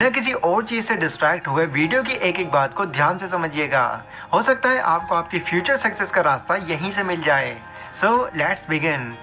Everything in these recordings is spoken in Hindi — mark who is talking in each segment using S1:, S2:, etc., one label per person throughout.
S1: बिना किसी और चीज से डिस्ट्रैक्ट हुए वीडियो की एक एक बात को ध्यान से समझिएगा। हो सकता है आपको आपकी फ्यूचर सक्सेस का रास्ता यहीं से मिल जाए। So let's begin.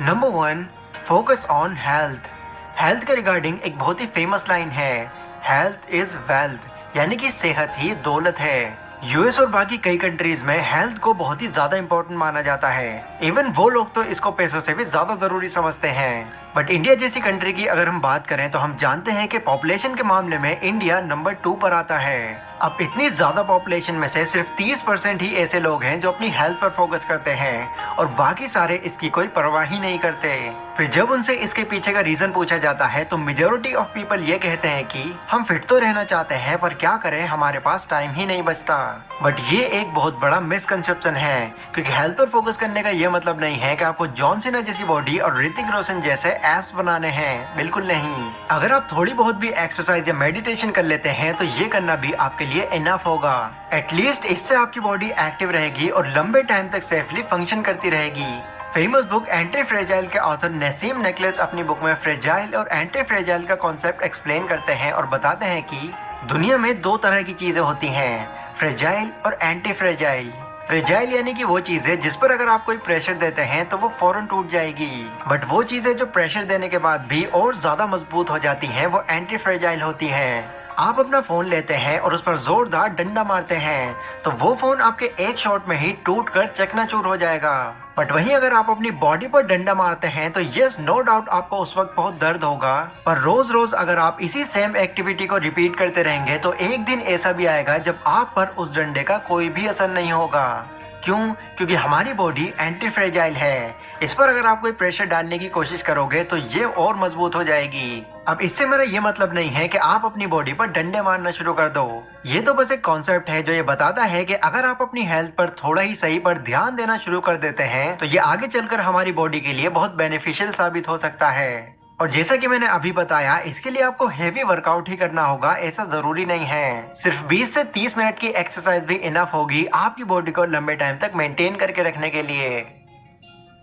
S1: Number 1, focus on health. Health के रिगार्डिंग एक बहुत ही फेमस लाइन है, हेल्थ इज वेल्थ, यानी कि सेहत ही दौलत है। यूएस और बाकी कई कंट्रीज में हेल्थ को बहुत ही ज्यादा इंपॉर्टेंट माना जाता है। इवन वो लोग तो इसको पैसों से भी ज्यादा जरूरी समझते हैं। बट इंडिया जैसी कंट्री की अगर हम बात करें तो हम जानते हैं कि पॉपुलेशन के मामले में इंडिया नंबर 2 पर आता है। अब इतनी ज्यादा पॉपुलेशन में से सिर्फ 30% ही ऐसे लोग हैं जो अपनी हेल्थ पर फोकस करते हैं और बाकी सारे इसकी कोई परवाह ही नहीं करते। फिर जब उनसे इसके पीछे का रीजन पूछा जाता है तो मेजोरिटी ऑफ पीपल ये कहते हैं कि हम फिट तो रहना चाहते हैं पर क्या करें, हमारे पास टाइम ही नहीं बचता। बट ये एक बहुत बड़ा मिसकंसेप्शन है, क्योंकि हेल्थ पर फोकस करने का ये मतलब नहीं है कि आपको जॉन सीना जैसी बॉडी और ऋतिक रोशन जैसे एब्स बनाने हैं, बिल्कुल नहीं। अगर आप थोड़ी बहुत भी एक्सरसाइज या मेडिटेशन कर लेते हैं तो ये करना भी आपके लिए इनफ होगा। एटलीस्ट इससे आपकी बॉडी एक्टिव रहेगी और लंबे टाइम तक सेफली फंक्शन करती रहेगी। फेमस बुक एंटी फ्रेजाइल के ऑथर नसीम नेकलेस अपनी बुक में फ्रेजाइल और एंटी फ्रेजाइल का कॉन्सेप्ट एक्सप्लेन करते हैं और बताते हैं कि दुनिया में 2 तरह की चीजें होती हैं, फ्रेजाइल और एंटी फ्रेजाइल। फ्रेजाइल यानी कि वो चीजें जिस पर अगर आप कोई प्रेशर देते हैं तो वो फौरन टूट जाएगी। बट वो चीजें जो प्रेशर देने के बाद भी और ज्यादा मजबूत हो जाती हैं वो एंटी फ्रेजाइल होती हैं। आप अपना फोन लेते हैं और उस पर जोरदार डंडा मारते हैं तो वो फोन आपके एक शॉट में ही टूटकर चकनाचूर हो जाएगा। बट वहीं अगर आप अपनी बॉडी पर डंडा मारते हैं तो यस नो डाउट आपको उस वक्त बहुत दर्द होगा, पर रोज रोज अगर आप इसी सेम एक्टिविटी को रिपीट करते रहेंगे तो एक दिन ऐसा भी आएगा जब आप पर उस डंडे का कोई भी असर नहीं होगा। क्यों? क्योंकि हमारी बॉडी एंटी फ्रेजाइल है। इस पर अगर आप कोई प्रेशर डालने की कोशिश करोगे तो ये और मजबूत हो जाएगी। अब इससे मेरा ये मतलब नहीं है कि आप अपनी बॉडी पर डंडे मारना शुरू कर दो। ये तो बस एक कॉन्सेप्ट है जो ये बताता है कि अगर आप अपनी हेल्थ पर थोड़ा ही सही पर ध्यान देना शुरू कर देते हैं तो ये आगे चलकर हमारी बॉडी के लिए बहुत बेनिफिशियल साबित हो सकता है। और जैसा कि मैंने अभी बताया, इसके लिए आपको हेवी वर्कआउट ही करना होगा, ऐसा जरूरी नहीं है। सिर्फ 20 से 30 मिनट की एक्सरसाइज भी इनफ होगी आपकी बॉडी को लंबे टाइम तक मेंटेन करके रखने के लिए।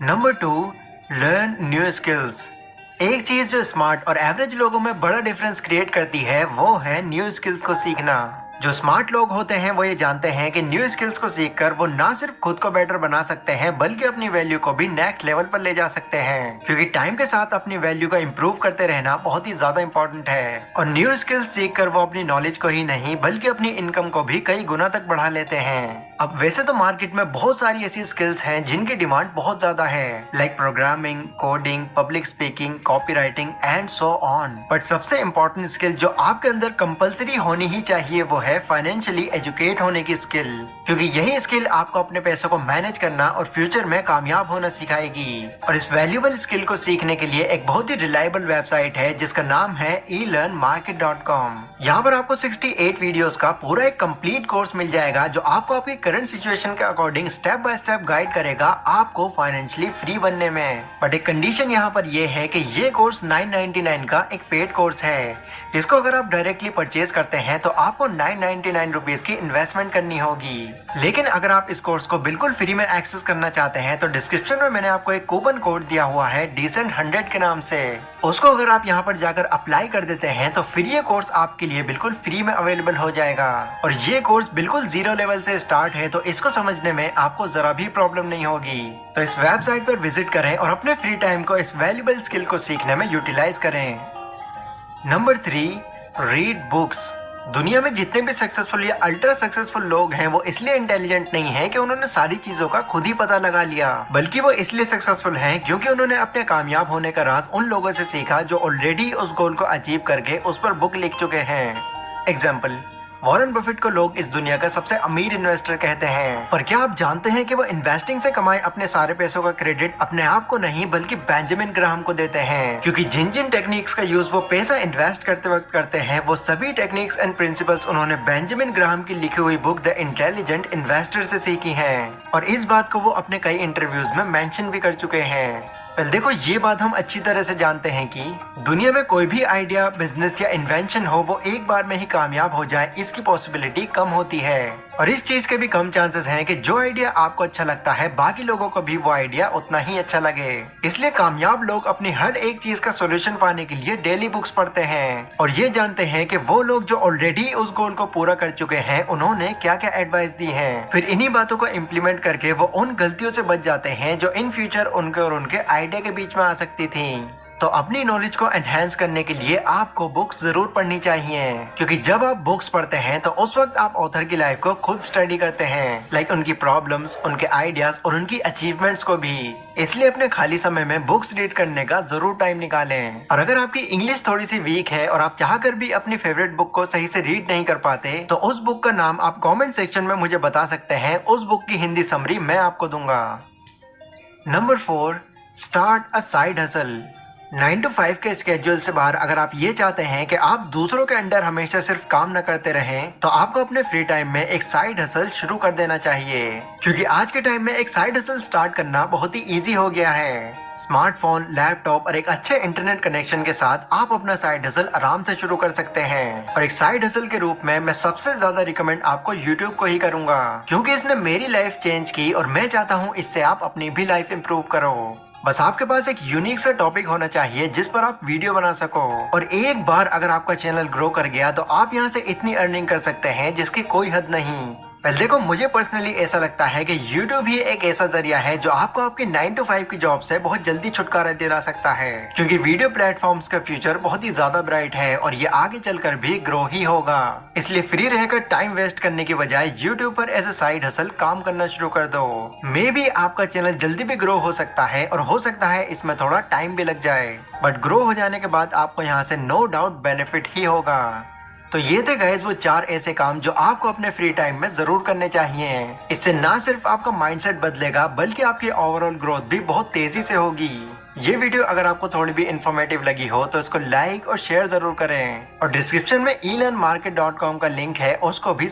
S1: Number 2, learn new skills. एक चीज जो स्मार्ट और एवरेज लोगों में बड़ा डिफरेंस क्रिएट करती है वो है न्यू स्किल्स को सीखना। जो स्मार्ट लोग होते हैं वो ये जानते हैं कि न्यू स्किल्स को सीखकर वो ना सिर्फ खुद को बेटर बना सकते हैं बल्कि अपनी वैल्यू को भी नेक्स्ट लेवल पर ले जा सकते हैं, क्योंकि टाइम के साथ अपनी वैल्यू को इम्प्रूव करते रहना बहुत ही ज्यादा इंपॉर्टेंट है। और न्यू स्किल्स सीखकर वो अपनी नॉलेज को ही नहीं बल्कि अपनी इनकम को भी कई गुना तक बढ़ा लेते हैं। अब वैसे तो मार्केट में बहुत सारी ऐसी स्किल्स हैं जिनकी डिमांड बहुत ज्यादा है, like programming, coding, public speaking, copy writing and so on. But सबसे इम्पोर्टेंट स्किल जो आपके अंदर कंपलसरी होनी ही चाहिए वो है फाइनेंशियली एजुकेट होने की स्किल, क्योंकि यही स्किल आपको अपने पैसों को मैनेज करना और फ्यूचर में कामयाब होना सिखाएगी। और इस वैल्यूएबल स्किल को सीखने के लिए एक बहुत ही रिलायबल वेबसाइट है जिसका नाम है elearnmarket.com। यहाँ पर आपको 68 वीडियोस का पूरा एक कंप्लीट कोर्स मिल जाएगा जो आपको आपकी करंट सिचुएशन के according step by step guide करेगा आपको फाइनेंशियली फ्री बनने में। बट एक कंडीशन यहाँ पर यह है कि ये कोर्स 999 का एक पेड कोर्स है, जिसको अगर आप डायरेक्टली परचेज करते हैं तो आपको 999 रुपीज की इन्वेस्टमेंट करनी होगी। लेकिन अगर आप इस कोर्स को बिल्कुल फ्री में एक्सेस करना चाहते हैं तो डिस्क्रिप्शन में मैंने आपको एक कूपन कोड दिया हुआ है डिसेंट 100 के नाम से। उसको अगर आप यहाँ पर जाकर अप्लाई कर देते हैं तो फिर ये कोर्स आपके लिए बिल्कुल फ्री में अवेलेबल हो जाएगा। और ये कोर्स बिल्कुल 0 लेवल से स्टार्ट है तो इसको समझने में आपको जरा भी प्रॉब्लम नहीं होगी। तो इस वेबसाइट पर विजिट करें और अपने फ्री टाइम को इस वैल्यूएबल स्किल को सीखने में यूटिलाइज करें। Number 3, read books. दुनिया में जितने भी सक्सेसफुल या अल्ट्रा सक्सेसफुल लोग हैं वो इसलिए इंटेलिजेंट नहीं है कि उन्होंने सारी चीजों का खुद ही पता लगा लिया, बल्कि वो इसलिए सक्सेसफुल हैं क्योंकि उन्होंने अपने कामयाब होने का राज उन लोगों से सीखा जो ऑलरेडी उस गोल को अचीव करके उस पर बुक लिख चुके हैं। एग्जाम्पल, वॉरेन बफेट को लोग इस दुनिया का सबसे अमीर इन्वेस्टर कहते हैं, पर क्या आप जानते हैं कि वो इन्वेस्टिंग से कमाए अपने सारे पैसों का क्रेडिट अपने आप को नहीं बल्कि बेंजामिन ग्राहम को देते हैं, क्योंकि जिन जिन टेक्निक्स का यूज वो पैसा इन्वेस्ट करते वक्त करते हैं वो सभी टेक्निक्स एंड प्रिंसिपल्स उन्होंने बेंजामिन ग्राहम की लिखी हुई बुक द इंटेलिजेंट इन्वेस्टर से सीखी हैं। और इस बात को वो अपने कई इंटरव्यूज में मेंशन भी कर चुके हैं। देखो, ये बात हम अच्छी तरह से जानते हैं कि दुनिया में कोई भी आइडिया, बिजनेस या इन्वेंशन हो वो एक बार में ही कामयाब हो जाए इसकी पॉसिबिलिटी कम होती है। और इस चीज के भी कम चांसेस हैं कि जो आइडिया आपको अच्छा लगता है बाकी लोगों को भी वो आइडिया उतना ही अच्छा लगे। इसलिए कामयाब लोग अपनी हर एक चीज का सॉल्यूशन पाने के लिए डेली बुक्स पढ़ते हैं और ये जानते हैं कि वो लोग जो ऑलरेडी उस गोल को पूरा कर चुके हैं उन्होंने क्या क्या एडवाइस दी है। फिर इन्हीं बातों को इम्प्लीमेंट करके वो उन गलतियों से बच जाते हैं जो इन फ्यूचर उनके और उनके आइडिया के बीच में आ सकती थी। तो अपनी नॉलेज को एनहेंस करने के लिए आपको बुक्स जरूर पढ़नी चाहिए, क्योंकि जब आप बुक्स पढ़ते हैं तो उस वक्त आप ऑथर की लाइफ को खुद स्टडी करते हैं, लाइक उनकी प्रॉब्लम्स, उनके आइडियाज और उनकी अचीवमेंट्स को भी। इसलिए अपने खाली समय में बुक्स रीड करने का जरूर टाइम निकालें। और अगर आपकी इंग्लिश थोड़ी सी वीक है और आप चाहकर भी अपनी फेवरेट बुक को सही से रीड नहीं कर पाते तो उस बुक का नाम आप कॉमेंट सेक्शन में मुझे बता सकते हैं। उस बुक की हिंदी समरी मैं आपको दूंगा। Number 4, start a side hustle. 9 to 5 के स्केड्यूल से बाहर अगर आप ये चाहते हैं कि आप दूसरों के अंडर हमेशा सिर्फ काम न करते रहें तो आपको अपने फ्री टाइम में एक साइड हसल शुरू कर देना चाहिए, क्योंकि आज के टाइम में एक साइड हसल स्टार्ट करना बहुत ही इजी हो गया है। स्मार्टफोन, लैपटॉप और एक अच्छे इंटरनेट कनेक्शन के साथ आप अपना साइड हसल आराम से शुरू कर सकते हैं। और एक साइड हसल के रूप में मैं सबसे ज्यादा रिकमेंड आपको YouTube को ही करूंगा, क्योंकि इसने मेरी लाइफ चेंज की और मैं चाहता हूँ इससे आप अपनी भी लाइफ इंप्रूव करो। बस आपके पास एक यूनिक सा टॉपिक होना चाहिए जिस पर आप वीडियो बना सको। और एक बार अगर आपका चैनल ग्रो कर गया तो आप यहाँ से इतनी अर्निंग कर सकते हैं जिसकी कोई हद नहीं। पहले देखो, मुझे पर्सनली ऐसा लगता है कि YouTube ही एक ऐसा जरिया है जो आपको आपकी 9 to 5 की जॉब से बहुत जल्दी छुटकारा दिला सकता है, क्योंकि वीडियो प्लेटफॉर्म्स का फ्यूचर बहुत ही ज्यादा ब्राइट है और ये आगे चलकर भी ग्रो ही होगा। इसलिए फ्री रहकर टाइम वेस्ट करने की बजाय YouTube पर एज ए साइड हसल काम करना शुरू कर दो। मे बी आपका चैनल जल्दी भी ग्रो हो सकता है और हो सकता है इसमें थोड़ा टाइम भी लग जाए, बट ग्रो हो जाने के बाद आपको यहाँ से नो डाउट बेनिफिट ही होगा। तो ये थे गाइस वो 4 ऐसे काम जो आपको अपने फ्री टाइम में जरूर करने चाहिए। इससे ना सिर्फ आपका माइंडसेट बदलेगा बल्कि आपकी ओवरऑल ग्रोथ भी बहुत तेजी से होगी। ये वीडियो अगर आपको थोड़ी भी इंफॉर्मेटिव लगी हो तो इसको लाइक और शेयर जरूर करें। और डिस्क्रिप्शन में elearnmarket.com का लिंक है, उसको भी